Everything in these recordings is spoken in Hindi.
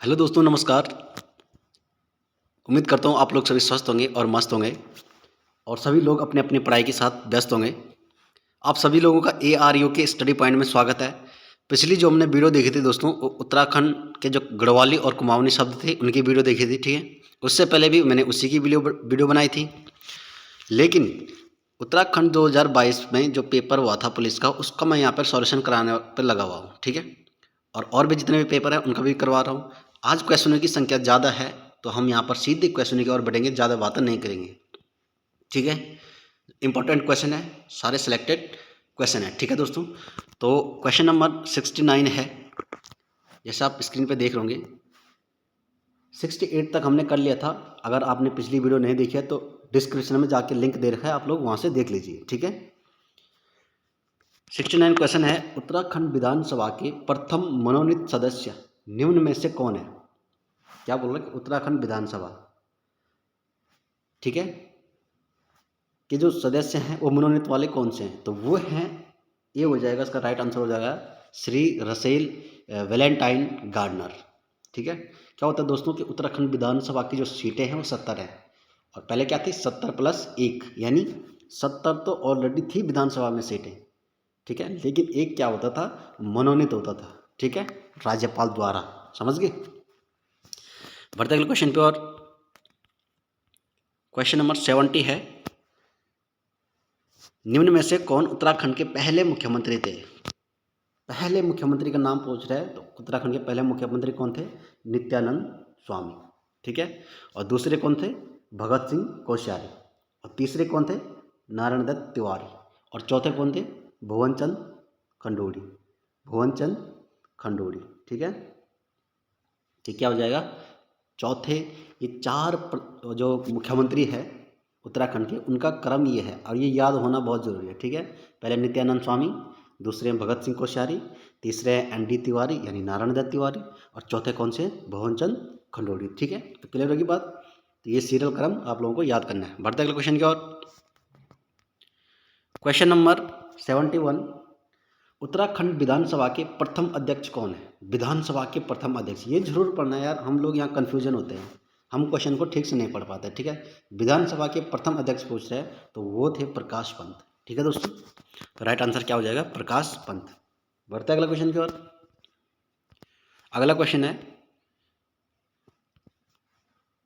हेलो दोस्तों, नमस्कार। उम्मीद करता हूँ आप लोग सभी स्वस्थ होंगे और मस्त होंगे और सभी लोग अपने अपनी पढ़ाई के साथ व्यस्त होंगे। आप सभी लोगों का ARU के स्टडी पॉइंट में स्वागत है। पिछली जो हमने वीडियो देखी थी दोस्तों, उत्तराखंड के जो गढ़वाली और कुमाऊनी शब्द थे उनकी वीडियो देखी थी, ठीक है। उससे पहले भी मैंने उसी की वीडियो बनाई थी। लेकिन उत्तराखंड 2022 में जो पेपर हुआ था पुलिस का, उसका मैं यहाँ पर सॉल्यूशन कराने पर लगा हुआ हूँ, ठीक है। और भी जितने भी पेपर हैं उनका भी करवा रहा हूँ। आज क्वेश्चनों की संख्या ज़्यादा है तो हम यहाँ पर सीधे क्वेश्चन की ओर बढ़ेंगे, ज़्यादा बातें नहीं करेंगे, ठीक है। इंपॉर्टेंट क्वेश्चन है, सारे सिलेक्टेड क्वेश्चन है, ठीक है दोस्तों। तो क्वेश्चन नंबर 69 है, जैसे आप स्क्रीन पे देख रहे होंगे। 68 तक हमने कर लिया था। अगर आपने पिछली वीडियो नहीं देखी है तो डिस्क्रिप्शन में जाके लिंक दे रखा है, आप लोग वहाँ से देख लीजिए, ठीक है। 69 क्वेश्चन है, उत्तराखंड विधानसभा के प्रथम मनोनीत सदस्य निम्न में से कौन है। क्या बोल रहा है, उत्तराखंड विधानसभा, ठीक है, कि जो सदस्य हैं वो मनोनीत वाले कौन से हैं, तो वो हैं, ये हो जाएगा, इसका राइट आंसर हो जाएगा श्री रसेल वैलेंटाइन गार्डनर, ठीक है। क्या होता है दोस्तों कि उत्तराखंड विधानसभा की जो सीटें हैं वो 70 हैं और पहले क्या थी 70 प्लस 1, यानी 70 तो ऑलरेडी थी विधानसभा में सीटें, ठीक है। लेकिन एक क्या होता था, मनोनीत होता था, ठीक है, राज्यपाल द्वारा, समझ गए। बढ़ते अगले क्वेश्चन पे। और क्वेश्चन नंबर 70 है, निम्न में से कौन उत्तराखंड के पहले मुख्यमंत्री थे। पहले मुख्यमंत्री का नाम पूछ रहा है तो उत्तराखंड के पहले मुख्यमंत्री कौन थे, नित्यानंद स्वामी, ठीक है। और दूसरे कौन थे, भगत सिंह कोश्यारी। और तीसरे कौन थे, नारायण दत्त तिवारी। और चौथे कौन थे, भुवन चंद खंडूड़ी, भुवन चंद खंडूड़ी, ठीक है। ठीक, क्या हो जाएगा, चौथे। ये जो मुख्यमंत्री है उत्तराखंड के, उनका क्रम ये है और ये याद होना बहुत ज़रूरी है, ठीक है। पहले नित्यानंद स्वामी, दूसरे हैं भगत सिंह कोश्यारी, तीसरे हैं ND तिवारी यानी नारायण दत्त तिवारी, और चौथे कौन से, भुवन चंद खंडूड़ी, ठीक है। तो क्लियर होगी बात। तो ये सीरियल क्रम आप लोगों को याद करना है। बढ़ते अगले क्वेश्चन की ओर। क्वेश्चन नंबर 71, उत्तराखंड विधानसभा के प्रथम अध्यक्ष कौन है। विधानसभा के प्रथम अध्यक्ष, ये जरूर पढ़ना है यार, हम लोग यहाँ कन्फ्यूजन होते हैं, हम क्वेश्चन को ठीक से नहीं पढ़ पाते, ठीक है। विधानसभा के प्रथम अध्यक्ष पूछ रहे हैं तो वो थे प्रकाश पंत, ठीक है दोस्तों। तो राइट आंसर क्या हो जाएगा, प्रकाश पंत। बढ़ते अगला क्वेश्चन की ओर। अगला क्वेश्चन है,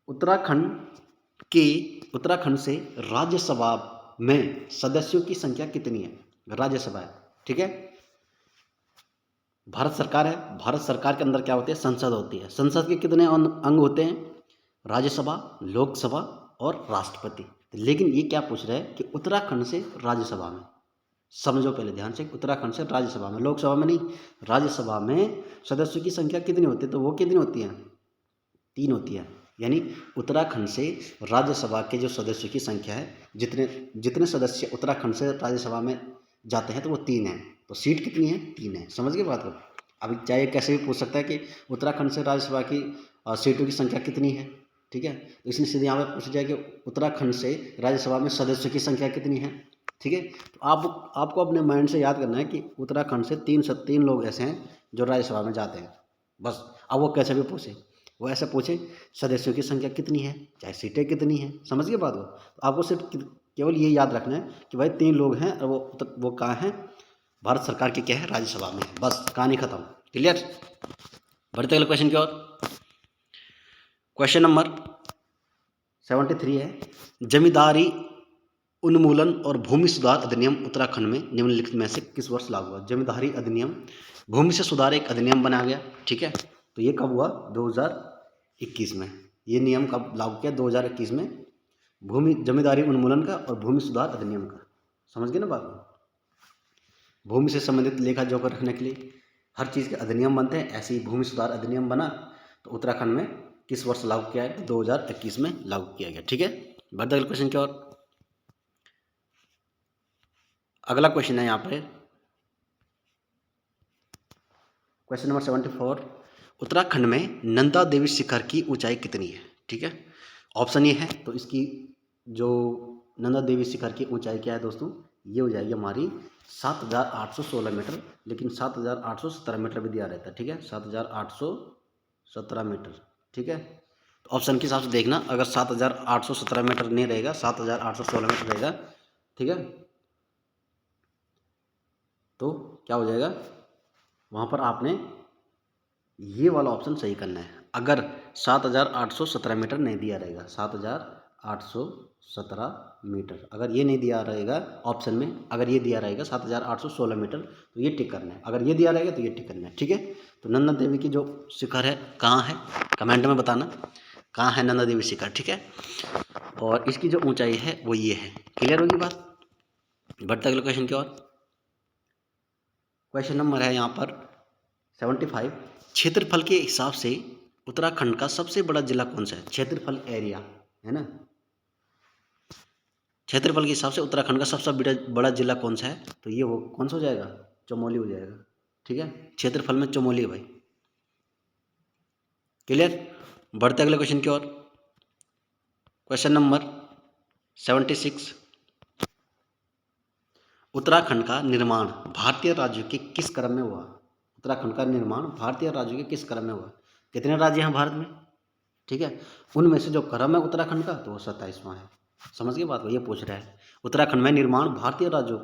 उत्तराखंड से राज्यसभा में सदस्यों की संख्या कितनी है। राज्यसभा है, ठीक है, भारत सरकार है। भारत सरकार के अंदर क्या होते हैं, संसद होती है। संसद के कितने अंग होते हैं, राज्यसभा, लोकसभा और राष्ट्रपति। लेकिन ये क्या पूछ रहे हैं कि उत्तराखंड से राज्यसभा में, समझो पहले ध्यान से, उत्तराखंड से राज्यसभा में, लोकसभा में नहीं, राज्यसभा में सदस्यों की संख्या कितनी होती है, तो वो कितनी होती है, 3 होती है। यानी उत्तराखंड से राज्यसभा के जो सदस्यों की संख्या है, जितने जितने सदस्य उत्तराखंड से राज्यसभा में जाते हैं तो वो 3 हैं। तो सीट कितनी है, 3 है, समझ गए बात को। अभी चाहे कैसे भी पूछ सकता है कि उत्तराखंड से राज्यसभा की सीटों की संख्या कितनी है, ठीक है। तो इसलिए सीधे यहाँ पर पूछा जाए कि उत्तराखंड से राज्यसभा में सदस्यों की संख्या कितनी है, ठीक है। तो आपको अपने माइंड से याद करना है कि उत्तराखंड से 3 लोग ऐसे हैं जो राज्यसभा में जाते हैं, बस। अब वो कैसे भी पूछे, वो ऐसे पूछे सदस्यों की संख्या कितनी है, चाहे सीटें कितनी हैं, समझ गए बात को। तो आपको सिर्फ केवल ये याद रखना है कि भाई 3 लोग हैं और वो कहाँ हैं, भारत सरकार की क्या है, राज्यसभा में, बस कहानी खत्म, क्लियर। बढ़ते अगले क्वेश्चन की ओर। क्वेश्चन नंबर 73 है, जमींदारी उन्मूलन और भूमि सुधार अधिनियम उत्तराखंड में निम्नलिखित में से किस वर्ष लागू हुआ। जमींदारी अधिनियम, भूमि से सुधार एक अधिनियम बनाया गया, ठीक है। तो ये कब हुआ, 2021 में। ये नियम कब लागू किया, 2021 में, भूमि जमींदारी उन्मूलन का और भूमि सुधार अधिनियम का, समझ गए ना बात को। भूमि से संबंधित लेखा जोखा रखने के लिए हर चीज़ के अधिनियम बनते हैं, ऐसे ही भूमि सुधार अधिनियम बना तो उत्तराखंड में किस वर्ष लागू किया है, 2021 में लागू किया गया, ठीक है। बढ़ते अगले क्वेश्चन की ओर। अगला क्वेश्चन है यहाँ पर क्वेश्चन नंबर 74, उत्तराखंड में नंदा देवी शिखर की ऊंचाई कितनी है, ठीक है। ऑप्शन ये है, तो इसकी जो नंदा देवी शिखर की ऊंचाई क्या है दोस्तों, ये हो जाएगी हमारी 7,816 मीटर, लेकिन 7,817 मीटर भी दिया रहता है, ठीक है, 7,817 17 मीटर। ठीक है, तो ऑप्शन के हिसाब से देखना, अगर 7,817 मीटर नहीं रहेगा, 7,816 मीटर रहेगा, ठीक है, तो क्या हो जाएगा, वहाँ पर आपने ये वाला ऑप्शन सही करना है। अगर 7,817 मीटर नहीं दिया रहेगा, 7,817 मीटर अगर ये नहीं दिया रहेगा ऑप्शन में, अगर ये दिया रहेगा 7,816 मीटर, तो ये टिक करना है। अगर ये दिया रहेगा तो ये टिक करना है। ठीक है, तो नंदा देवी की जो शिखर है कहाँ है, कमेंट में बताना कहाँ है नंदा देवी शिखर। ठीक है, और इसकी जो ऊंचाई है वो ये है। क्लियर होगी बात। बढ़ते अगले क्वेश्चन की ओर। क्वेश्चन नंबर है यहाँ पर 75। क्षेत्रफल के हिसाब से उत्तराखंड का सबसे बड़ा जिला कौन सा है। क्षेत्रफल एरिया है ना, क्षेत्रफल के हिसाब से उत्तराखंड का सबसे बड़ा जिला कौन सा है, तो ये वो कौन सा हो जाएगा, चमोली हो जाएगा। ठीक है, क्षेत्रफल में चमोली है भाई। क्लियर। बढ़ते अगले क्वेश्चन की ओर। Question number 76। उत्तराखंड का निर्माण भारतीय राज्यों के किस क्रम में हुआ। उत्तराखंड का निर्माण भारतीय राज्यों के किस क्रम में हुआ। कितने राज्य हैं भारत में, ठीक है, उनमें से जो क्रम है उत्तराखंड का, तो वो 27वां है। समझ गए बात को, ये पूछ रहा है उत्तराखंड में निर्माण भारतीय राज्यों,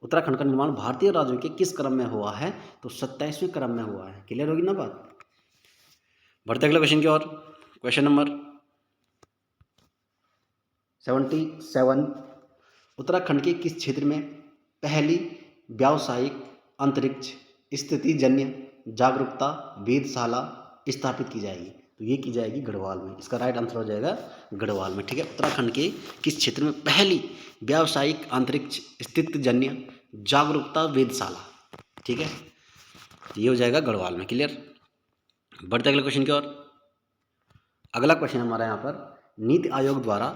उत्तराखंड का निर्माण भारतीय राज्यों के किस क्रम में हुआ है, तो 27वें क्रम में हुआ है। क्लियर होगी ना बात। बढ़ते अगले क्वेश्चन की ओर। Question number 77। उत्तराखंड के किस क्षेत्र में पहली व्यावसायिक अंतरिक्ष स्थिति जन्य जागरूकता वेधशाला स्थापित की जाएगी, तो ये की जाएगी गढ़वाल में। इसका राइट आंसर हो जाएगा गढ़वाल में। ठीक है, उत्तराखंड के किस क्षेत्र में पहली व्यावसायिक अंतरिक्ष स्थिति जन्य जागरूकता वेधशाला, ठीक है, ये हो जाएगा गढ़वाल में। क्लियर। बढ़ते अगले क्वेश्चन की ओर। अगला क्वेश्चन हमारा यहाँ पर, नीति आयोग द्वारा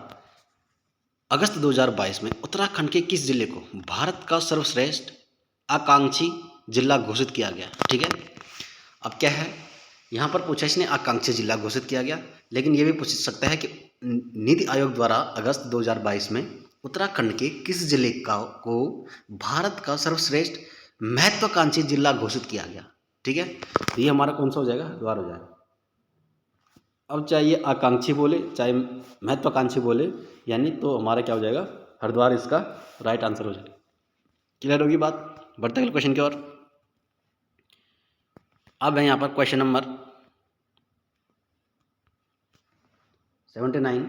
अगस्त 2022 में उत्तराखंड के किस जिले को भारत का सर्वश्रेष्ठ आकांक्षी जिला घोषित किया गया। ठीक है, अब क्या है यहाँ पर पूछा इसने आकांक्षी जिला घोषित किया गया, लेकिन ये भी पूछ सकता है कि नीति आयोग द्वारा अगस्त 2022 में उत्तराखंड के किस जिले को भारत का सर्वश्रेष्ठ महत्वाकांक्षी जिला घोषित किया गया। ठीक है, तो ये हमारा कौन सा हो जाएगा, हरिद्वार हो जाएगा। अब चाहे ये आकांक्षी बोले चाहे महत्वाकांक्षी बोले, यानी तो हमारा क्या हो जाएगा, हरिद्वार इसका राइट आंसर हो जाएगा। क्लियर होगी बात। बढ़ते अगले क्वेश्चन की ओर। अब है यहाँ पर क्वेश्चन नंबर 79।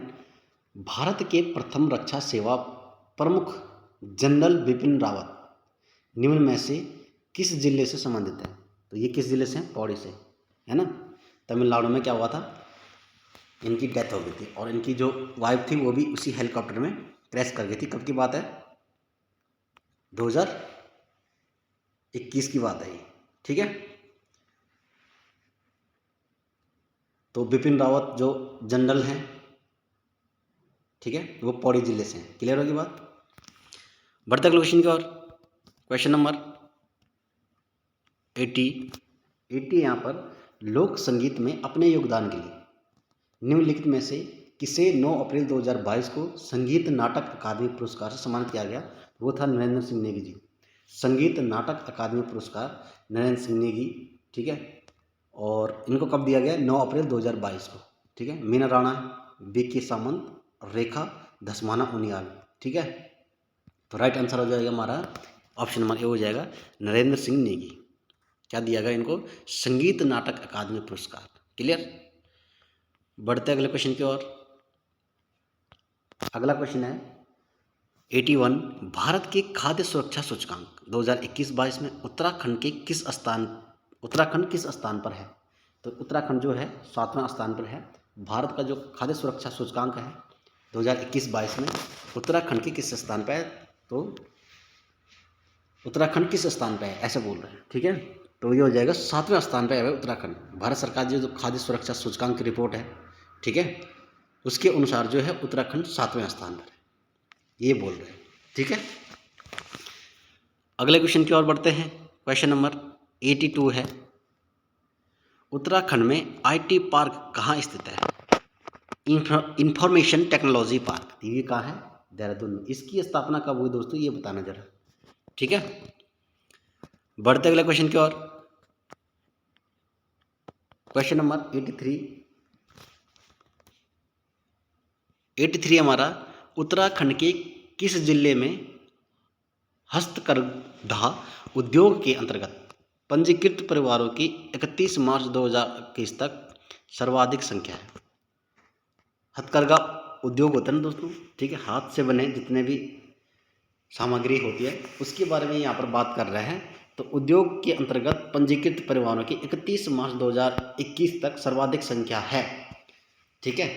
भारत के प्रथम रक्षा सेवा प्रमुख जनरल बिपिन रावत निम्न में से किस जिले से संबंधित है, तो ये किस जिले से, पौड़ी से, है ना। तमिलनाडु में क्या हुआ था, इनकी डेथ हो गई थी, और इनकी जो वाइफ थी वो भी उसी हेलीकॉप्टर में क्रैश कर गई थी। कब की बात है, 2021 की बात है ये। ठीक है, तो बिपिन रावत जो जनरल हैं, ठीक है, वो पौड़ी जिले से हैं। क्लियर होगी बात। बढ़ते अगले क्वेश्चन की ओर। क्वेश्चन नंबर 80 यहाँ पर, लोक संगीत में अपने योगदान के लिए निम्नलिखित में से किसे 9 अप्रैल 2022 को संगीत नाटक अकादमी पुरस्कार से सम्मानित किया गया, वो था नरेंद्र सिंह नेगी जी। संगीत नाटक अकादमी पुरस्कार नरेंद्र सिंह नेगी, ठीक है, और इनको कब दिया गया, 9 अप्रैल 2022 को। ठीक है, मीना राणा, बीके सामंत, रेखा धस्माना उनियाल। ठीक है, तो राइट आंसर हो जाएगा हमारा ऑप्शन नंबर ए हो जाएगा नरेंद्र सिंह नेगी। क्या दिया गया इनको, संगीत नाटक अकादमी पुरस्कार। क्लियर। बढ़ते अगले क्वेश्चन की ओर। अगला क्वेश्चन है 81। भारत के खाद्य सुरक्षा सूचकांक 2021-22 में उत्तराखंड किस स्थान पर है, तो उत्तराखंड जो है 7वां स्थान पर है। भारत का जो खाद्य सुरक्षा सूचकांक है 2021-22 में उत्तराखंड के किस स्थान पर है, तो उत्तराखंड किस स्थान पर है ऐसे बोल रहे हैं। ठीक है, तो ये हो जाएगा 7वें स्थान पर है उत्तराखंड। भारत सरकार जो खाद्य सुरक्षा सूचकांक की रिपोर्ट है, ठीक है, उसके अनुसार जो है उत्तराखंड 7वें स्थान पर है, ये बोल रहे हैं। ठीक है, अगले क्वेश्चन की ओर बढ़ते हैं। क्वेश्चन नंबर 82 है, उत्तराखंड में आईटी पार्क कहाँ स्थित है, इंफॉर्मेशन टेक्नोलॉजी पार्क, ये कहाँ है, देहरादून में। इसकी स्थापना कब हुई दोस्तों, ये बताना जरा। ठीक है, बढ़ते अगले क्वेश्चन की ओर। क्वेश्चन नंबर 83 हमारा, उत्तराखंड के किस जिले में हस्तकरघा उद्योग के अंतर्गत पंजीकृत परिवारों की 31 मार्च 2021 तक सर्वाधिक संख्या है? हथकरघा उद्योग होता है ना दोस्तों, ठीक है, हाथ से बने जितने भी सामग्री होती है उसके बारे में यहाँ पर बात कर रहे हैं। तो उद्योग के अंतर्गत पंजीकृत परिवारों की 31 मार्च 2021 तक सर्वाधिक संख्या है, ठीक है।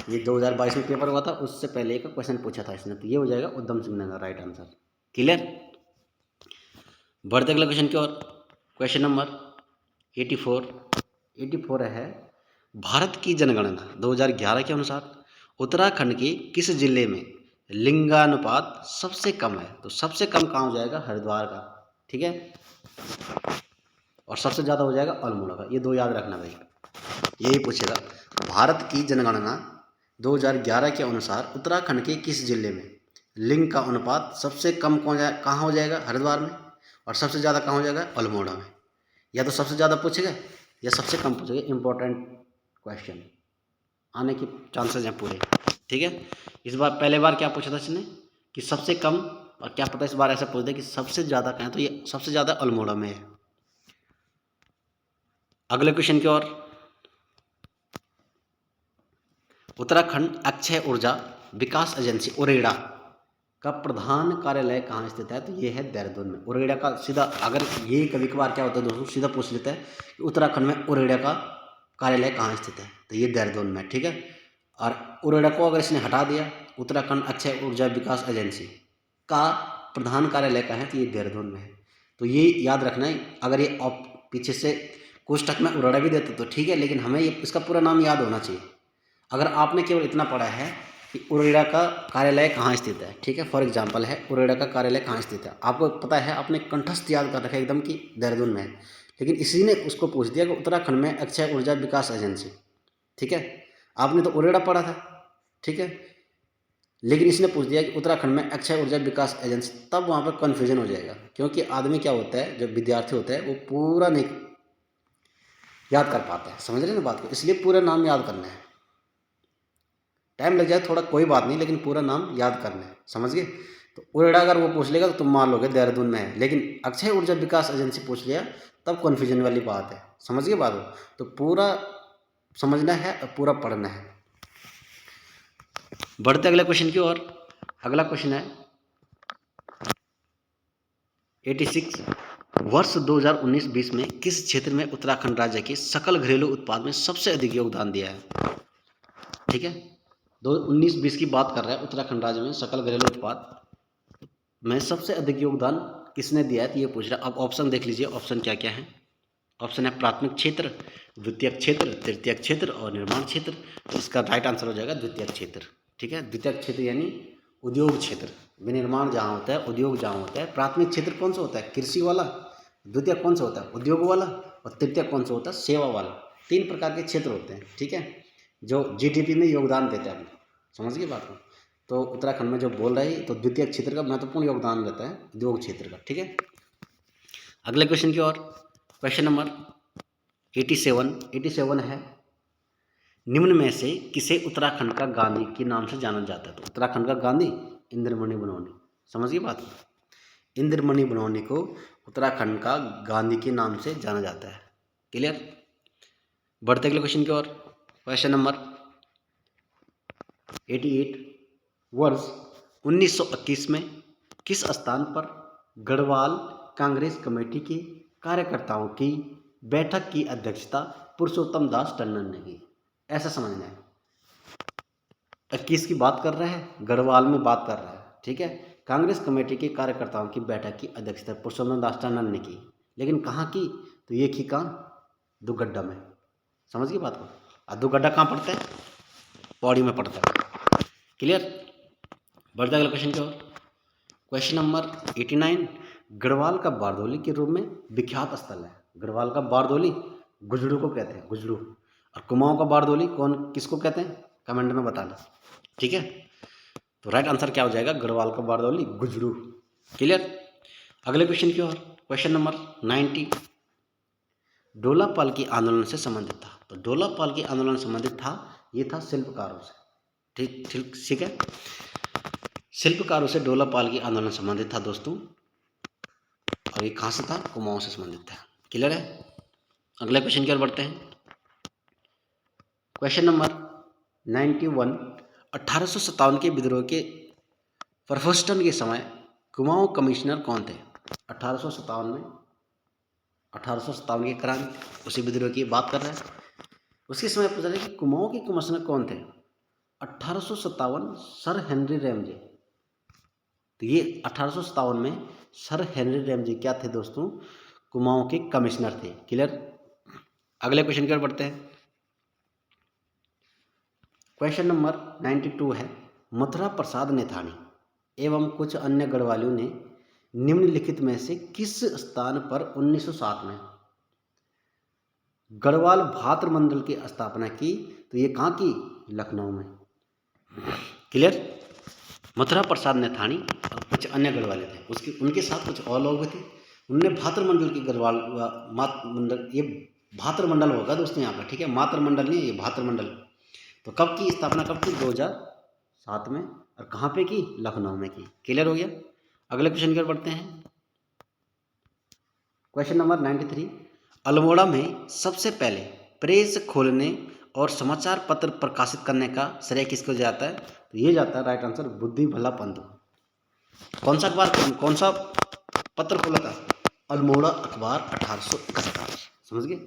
ये 2022 में पेपर हुआ था, उससे पहले का क्वेश्चन पूछा था इसने, तो ये हो जाएगा Udham Singh Nagar right answer. Clear. बढ़ते अगले क्वेश्चन की ओर। क्वेश्चन नंबर 84 है, भारत की जनगणना 2011 के अनुसार उत्तराखंड के किस जिले में लिंगानुपात सबसे कम है? तो सबसे कम कहाँ हो जाएगा? हरिद्वार का, ठीक है, और सबसे ज़्यादा हो जाएगा अल्मोड़ा का। ये दो याद रखना भाई, यही पूछेगा। भारत की जनगणना 2011 के अनुसार उत्तराखंड के किस जिले में लिंग का अनुपात सबसे कम कहाँ हो जाएगा? हरिद्वार में, और सबसे ज़्यादा कहाँ हो जाएगा? अल्मोड़ा में। या तो सबसे ज़्यादा पूछेगा या सबसे कम पूछेगा। इंपॉर्टेंट क्वेश्चन आने के चांसेस हैं पूरे, ठीक है। इस बार पहले बार क्या पूछा था इसने कि सबसे कम, और क्या पता इस बार ऐसा पूछ दे कि सबसे ज़्यादा कहें, तो ये सबसे ज़्यादा अल्मोड़ा में है। अगले क्वेश्चन की ओर। उत्तराखंड अक्षय ऊर्जा विकास एजेंसी उरेडा का प्रधान कार्यालय कहाँ स्थित है? तो ये है देहरादून में। उरेडा का सीधा, अगर ये कभी कभार क्या होता है दोस्तों, सीधा पूछ लेता है कि उत्तराखंड में उरेडा का कार्यालय कहाँ स्थित है, तो ये देहरादून में, ठीक है। और उरेडा को अगर इसने हटा दिया, उत्तराखंड अक्षय ऊर्जा विकास एजेंसी का प्रधान कार्यालय कहाँ है, तो ये देहरादून में है। तो ये याद रखना है। अगर ये पीछे से कोष्टक में उरेडा भी देते तो ठीक है, लेकिन हमें ये इसका पूरा नाम याद होना चाहिए। अगर आपने केवल इतना पढ़ा है कि उरेडा का कार्यालय कहाँ स्थित है, ठीक है, फॉर एग्जांपल है उरेडा का कार्यालय कहाँ स्थित है, आपको पता है, आपने कंठस्थ याद कर रखा है एकदम कि देहरादून में है, लेकिन इसी ने उसको पूछ दिया कि उत्तराखंड में अक्षय ऊर्जा विकास एजेंसी, ठीक है। आपने तो उरेडा पढ़ा था, ठीक है, लेकिन इसने पूछ दिया कि उत्तराखंड में अक्षय ऊर्जा विकास एजेंसी, तब वहाँ पर कन्फ्यूजन हो जाएगा। क्योंकि आदमी क्या होता है, जो विद्यार्थी होता है वो पूरा नहीं याद कर पाता है, समझ रहे ना बात को, इसलिए पूरा नाम याद करना है। टाइम लग जाए थोड़ा कोई बात नहीं, लेकिन पूरा नाम याद करना है, समझ गए। तो उरेडा अगर वो पूछ लेगा तो तुम मान लोगे देहरादून में है, लेकिन अक्षय ऊर्जा विकास एजेंसी पूछ लिया तब कन्फ्यूजन वाली बात है, समझ गए बात को। तो पूरा समझना है और पूरा पढ़ना है। बढ़ते अगले क्वेश्चन की ओर। अगला क्वेश्चन है 86, वर्ष 2019-20 में किस क्षेत्र में उत्तराखंड राज्य के सकल घरेलू उत्पाद में सबसे अधिक योगदान दिया है? ठीक है, 2019-20 की बात कर रहा है। उत्तराखंड राज्य में सकल घरेलू उत्पाद में सबसे अधिक योगदान किसने दिया है, तो ये पूछ रहा है। अब ऑप्शन देख लीजिए, ऑप्शन क्या क्या है। ऑप्शन है प्राथमिक क्षेत्र, द्वितीयक क्षेत्र, तृतीयक क्षेत्र और निर्माण क्षेत्र। तो इसका राइट आंसर हो जाएगा द्वितीयक क्षेत्र, ठीक है। द्वितीयक क्षेत्र यानी उद्योग क्षेत्र, विनिर्माण जहाँ होता है, उद्योग जहाँ होता है। प्राथमिक क्षेत्र कौन सा होता है? कृषि वाला। द्वितीयक कौन सा होता है? उद्योग वाला। और तृतीयक कौन सा होता है? सेवा वाला। 3 प्रकार के क्षेत्र होते हैं, ठीक है, जो जीडीपी में योगदान देते हैं। समझ गए बात को। तो उत्तराखंड में जो बोल रहे हैं, तो द्वितीयक क्षेत्र का महत्वपूर्ण योगदान रहता है उद्योग क्षेत्र का, ठीक है। अगले क्वेश्चन की ओर। क्वेश्चन नंबर 87 है, निम्न में से किसे उत्तराखंड का गांधी के नाम से जाना जाता है? तो उत्तराखंड का गांधी इंद्रमणि बनौनी। समझिए बात, इंद्रमणि बनौनी को उत्तराखंड का गांधी के नाम से जाना जाता है। क्लियर। बढ़ते अगले क्वेश्चन की ओर। क्वेश्चन नंबर 88, वर्ष 1921 में किस स्थान पर गढ़वाल कांग्रेस कमेटी के कार्यकर्ताओं की बैठक की अध्यक्षता पुरुषोत्तम दास टंडन ने की? ऐसा समझना है। 21 की बात कर रहा है, गढ़वाल में बात कर रहा है, ठीक है। कांग्रेस कमेटी के कार्यकर्ताओं की बैठक की अध्यक्षता पुरुषोत्तम दास टंडन ने की, लेकिन कहाँ की? तो ये की कहाँ? दुगड्डा में। समझ गई बात को। और दुगड्डा कहाँ पड़ता है? पौड़ी में पड़ता है। क्लियर। बढ़ते अगले क्वेश्चन की ओर। क्वेश्चन नंबर 89, गढ़वाल का बारदोली के रूप में विख्यात स्थल है। गढ़वाल का बारदोली गुजरू को कहते हैं, गुजरू। और कुमाऊं का बारदोली किसको कहते हैं? कमेंट में बताना, ठीक है। तो राइट आंसर क्या हो जाएगा? गढ़वाल का बारदोली गुजरू। क्लियर। अगले क्वेश्चन की ओर। क्वेश्चन नंबर 90, डोला पाल की आंदोलन से संबंधित था। तो डोला पालकी आंदोलन संबंधित था, ये था शिल्पकारों से। ठीक ठीक ठीक है, शिल्पकारों से डोला पालकी आंदोलन संबंधित था दोस्तों, और ये कहाँ से था? कुमाऊं से संबंधित था। क्लियर है? अगले क्वेश्चन की ओर बढ़ते हैं। क्वेश्चन नंबर 91, 1857 के विद्रोह के प्रफोस्टन के समय कुमाऊं कमिश्नर कौन थे? 1857 में 1857 की क्रांति, उसी विद्रोह की बात कर रहे हैं। उसके समय पूछा जाए कि कुमाऊं के कमिश्नर कौन थे? 1857 सर हेनरी रैमजे। तो ये 1857 में सर हेनरी रैमजे क्या थे दोस्तों? कुमाऊं के कमिश्नर थे। क्लियर? अगले क्वेश्चन की ओर बढ़ते हैं। क्वेश्चन नंबर 92 है, मथुरा प्रसाद नेथानी एवं कुछ अन्य गढ़वालियों ने निम्नलिखित में से किस स्थान पर 1907 में गढ़वाल भातृमंडल की स्थापना की? तो ये कहाँ की? लखनऊ में। क्लियर? मथुरा प्रसाद नेथानी और कुछ अन्य गढ़वाले थे, उसके उनके साथ कुछ और लोग भी थे। उनने भातृमंडल की गढ़वाल मंडल, ये भातृमंडल होगा दोस्तों यहाँ पर, ठीक है, मातृमंडल नहीं, ये भातृमंडल। तो कब की स्थापना, कब की? 2007 में। और कहाँ पे की? लखनऊ में की। क्लियर हो गया? अगले क्वेश्चन की ओर बढ़ते हैं। क्वेश्चन नंबर 93, अल्मोड़ा में सबसे पहले प्रेस खोलने और समाचार पत्र प्रकाशित करने का श्रेय किसको जाता है? तो ये जाता है, राइट आंसर, बुद्धि भल्ला पंथु। कौन सा अखबार, कौन सा पत्र खोला था? अल्मोड़ा अखबार 1871। समझ गए?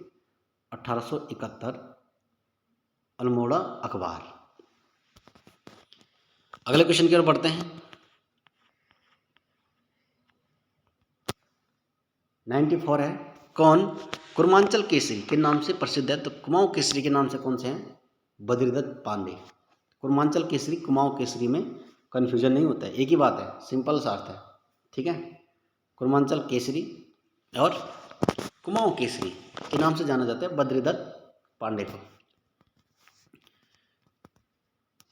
1871 अल्मोड़ा अखबार। अगले क्वेश्चन की ओर बढ़ते हैं। 94 है, कौन कुर्मांचल केसरी के नाम से प्रसिद्ध है? तो कुमाऊं केसरी के नाम से कौन से हैं? बद्रीदत्त पांडे। कुर्मांचल केसरी, कुमाऊं केसरी में कन्फ्यूजन नहीं होता है, एक ही बात है, सिंपल सा अर्थ है। ठीक है, कुर्मांचल केसरी और कुमाऊं केसरी के नाम से जाना जाता है बद्रीदत्त पांडे को।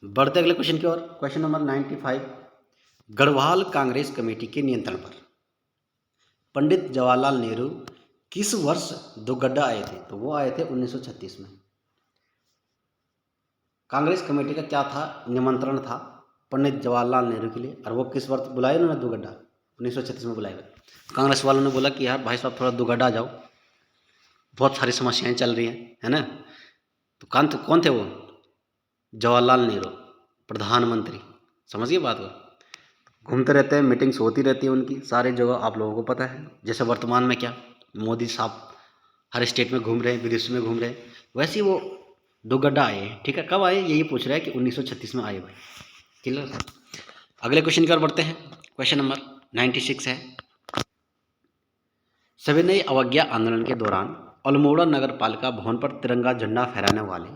बढ़ते अगले क्वेश्चन की ओर। Question number 95, Garhwal Congress committee के नियंत्रण पर पंडित जवाहरलाल नेहरू किस वर्ष दुगड्डा आए थे? तो वो आए थे 1936 में। कांग्रेस कमेटी का क्या था? निमंत्रण था पंडित जवाहरलाल नेहरू के लिए, और वो किस वर्ष बुलाए उन्होंने? दुगड्डा 1936 में बुलाए गए। कांग्रेस वालों ने बोला कि यार भाई साहब थोड़ा दुगड्डा जाओ, बहुत सारी समस्याएं चल रही हैं, है ना। तो कौन थे वो? जवाहरलाल नेहरू, प्रधानमंत्री। समझिए बात को, घूमते रहते हैं, मीटिंग्स होती रहती है उनकी सारी जगह, आप लोगों को पता है। जैसे वर्तमान में क्या मोदी साहब हर स्टेट में घूम रहे हैं, विदेश में घूम रहे हैं, वैसे ही वो दुगड्डा आए हैं। ठीक है, कब आए यही पूछ रहा है कि 1936 में आए भाई। क्लियर? अगले क्वेश्चन की ओर बढ़ते हैं। क्वेश्चन नंबर 96 है, सविनय अवज्ञा आंदोलन के दौरान अल्मोड़ा नगर पालिका भवन पर तिरंगा झंडा फहराने वाले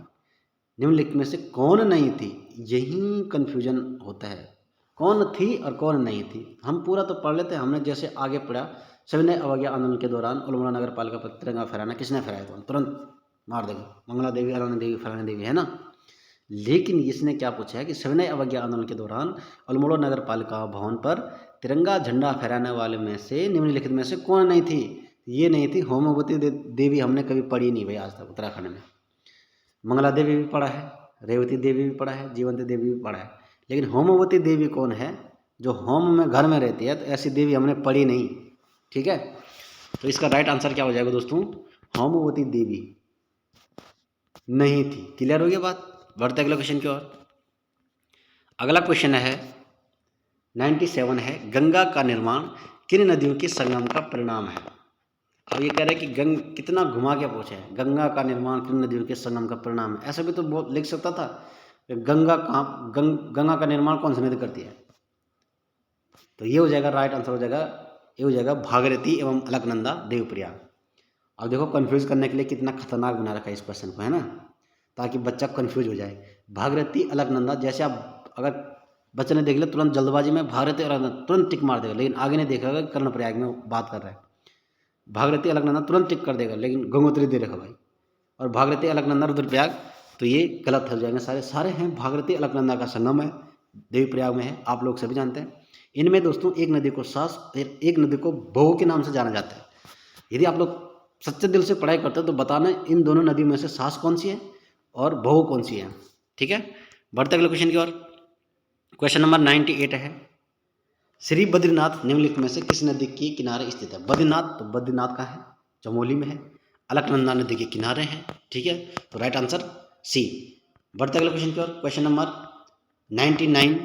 निम्नलिखित में से कौन नहीं थी? यही कन्फ्यूजन होता है, कौन थी और कौन नहीं थी। हम पूरा तो पढ़ लेते हैं, हमने जैसे आगे पढ़ा, सविनय अवज्ञा आंदोलन के दौरान अल्मोड़ा नगर पालिका पर तिरंगा फहराना किसने फहराया? तो तुरंत मार देगा, मंगला देवी, अरुणा देवी, फलानी देवी, है ना। लेकिन इसने क्या पूछा है कि सविनय अवज्ञा आंदोलन के दौरान अल्मोड़ा नगर पालिका भवन पर तिरंगा झंडा फहराने वाले में से निम्नलिखित में से कौन नहीं थी? ये नहीं थी होमवती देवी। हमने कभी पढ़ी नहीं भाई आज तक उत्तराखंड में। मंगला देवी भी पढ़ा है, रेवती देवी भी पढ़ा है, जीवंती देवी भी पढ़ा है, लेकिन होमवती देवी कौन है? जो होम में घर में रहती है, तो ऐसी देवी हमने पढ़ी नहीं। ठीक है, तो इसका राइट आंसर क्या हो जाएगा दोस्तों? होमवती देवी नहीं थी। क्लियर हो गया बात? बढ़ते अगले क्वेश्चन की ओर। अगला क्वेश्चन है 97 है, गंगा का निर्माण किन नदियों के संगम का परिणाम है? अब ये कह रहे हैं कि कितना घुमा के पूछे है, गंगा का निर्माण किन नदियों के संगम का परिणाम है। ऐसा भी तो लिख सकता था, गंगा कहाँ, गंगा का निर्माण कौन सी नदी करती है? तो ये हो जाएगा, राइट आंसर हो जाएगा, ये हो जाएगा भागीरथी एवं अलकनंदा देवप्रयाग। अब देखो कंफ्यूज करने के लिए कितना खतरनाक बना रखा है इस क्वेश्चन को, है ना, ताकि बच्चा कंफ्यूज हो जाए। भागीरथी अलकनंदा, जैसे आप अगर बच्चे ने देख लिया तुरंत जल्दबाजी में भागीरथी अलकनंदा तुरंत टिक मार देगा, लेकिन आगे नहीं देखेगा कर्णप्रयाग में बात कर रहा है। भागीरथी अलकनंदा तुरंत टिक कर देगा, लेकिन गंगोत्री दे रखा भाई, और भागीरथी अलकनंदा रुद्रप्रयाग, तो ये गलत हो जाएंगे। सारे हैं, भागीरथी अलकनंदा का संगम है, देवप्रयाग में है, आप लोग सभी जानते हैं। इनमें दोस्तों एक नदी को सास, एक नदी को बहू के नाम से जाना जाता है। यदि आप लोग सच्चे दिल से पढ़ाई करते हो तो बताना इन दोनों नदियों में से सास कौन सी है और बहू कौन सी है। ठीक है, बढ़ते अगले क्वेश्चन की ओर। क्वेश्चन नंबर 98 है, श्री बद्रीनाथ निम्नलिखित में से किस नदी के किनारे स्थित है। बद्रीनाथ, तो बद्रीनाथ का है, चमोली में है, अलकनंदा नदी के किनारे है। ठीक है, तो राइट आंसर सी। बढ़ते अगले क्वेश्चन की ओर। क्वेश्चन नंबर 99,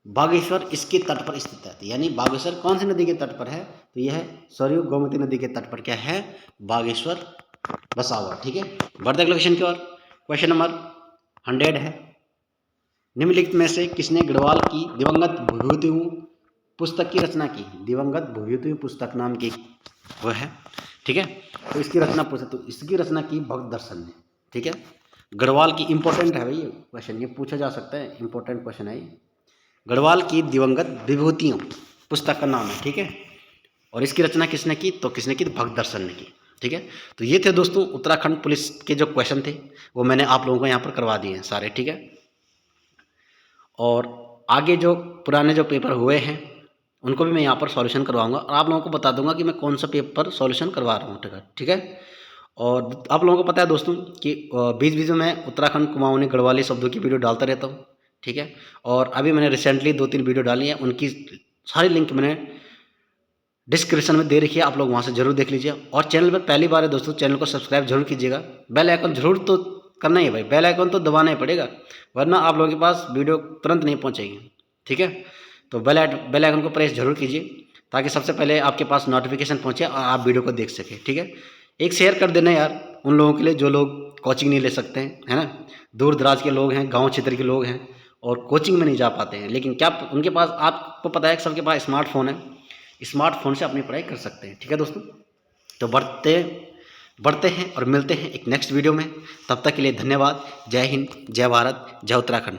बागेश्वर इसके तट पर स्थित है। यानी बागेश्वर कौन सी नदी के तट पर है, तो यह है सरयू गोमती नदी के तट पर क्या है, बागेश्वर बसा हुआ। ठीक है, बढ़ते अगले क्वेश्चन की ओर। क्वेश्चन नंबर 100 है, निम्नलिखित में से किसने गढ़वाल की दिवंगत विभूतियों पुस्तक की रचना की। दिवंगत विभूतियों पुस्तक नाम की वो है। ठीक है, तो इसकी रचना पूछे तो इसकी रचना की भक्त दर्शन ने। ठीक है, गढ़वाल की इंपॉर्टेंट है भाई ये क्वेश्चन, ये पूछा जा सकता है, इंपॉर्टेंट क्वेश्चन है ये। गढ़वाल की दिवंगत विभूतियों पुस्तक का नाम है। ठीक है, और इसकी रचना किसने की, तो किसने की, भक्त दर्शन ने की। ठीक है, तो ये थे दोस्तों उत्तराखंड पुलिस के जो क्वेश्चन थे वो मैंने आप लोगों को यहाँ पर करवा दिए हैं सारे। ठीक है, और आगे जो पुराने जो पेपर हुए हैं उनको भी मैं यहाँ पर सॉल्यूशन करवाऊंगा और आप लोगों को बता दूंगा कि मैं कौन सा पेपर सॉल्यूशन करवा रहा हूँ। ठीक है, और आप लोगों को पता है दोस्तों कि बीच बीच में मैं उत्तराखंड कुमाऊनी गढ़वाली शब्दों की वीडियो डालता रहता हूँ। ठीक है, और अभी मैंने रिसेंटली 2-3 वीडियो डाली हैं, उनकी सारी लिंक मैंने डिस्क्रिप्शन में दे रखी है, आप लोग वहाँ से जरूर देख लीजिए। और चैनल पर पहली बार है दोस्तों, चैनल को सब्सक्राइब जरूर कीजिएगा, बेल आइकन जरूर तो करना ही है भाई, बेल आइकन तो दबाना ही पड़ेगा, वरना आप लोगों के पास वीडियो तुरंत नहीं पहुँचेगी। ठीक है, तो बेल आइकन को प्रेस जरूर कीजिए ताकि सबसे पहले आपके पास नोटिफिकेशन पहुँचे और आप वीडियो को देख सकें। ठीक है, एक शेयर कर देना यार उन लोगों के लिए जो लोग कोचिंग नहीं ले सकते हैं, है ना, दूर दराज के लोग हैं, गाँव क्षेत्र के लोग हैं और कोचिंग में नहीं जा पाते हैं, लेकिन क्या उनके पास, आपको पता है कि सबके पास स्मार्टफोन है, स्मार्टफोन से अपनी पढ़ाई कर सकते हैं। ठीक है दोस्तों, तो बढ़ते हैं और मिलते हैं एक नेक्स्ट वीडियो में। तब तक के लिए धन्यवाद। जय हिंद, जय भारत, जय उत्तराखंड।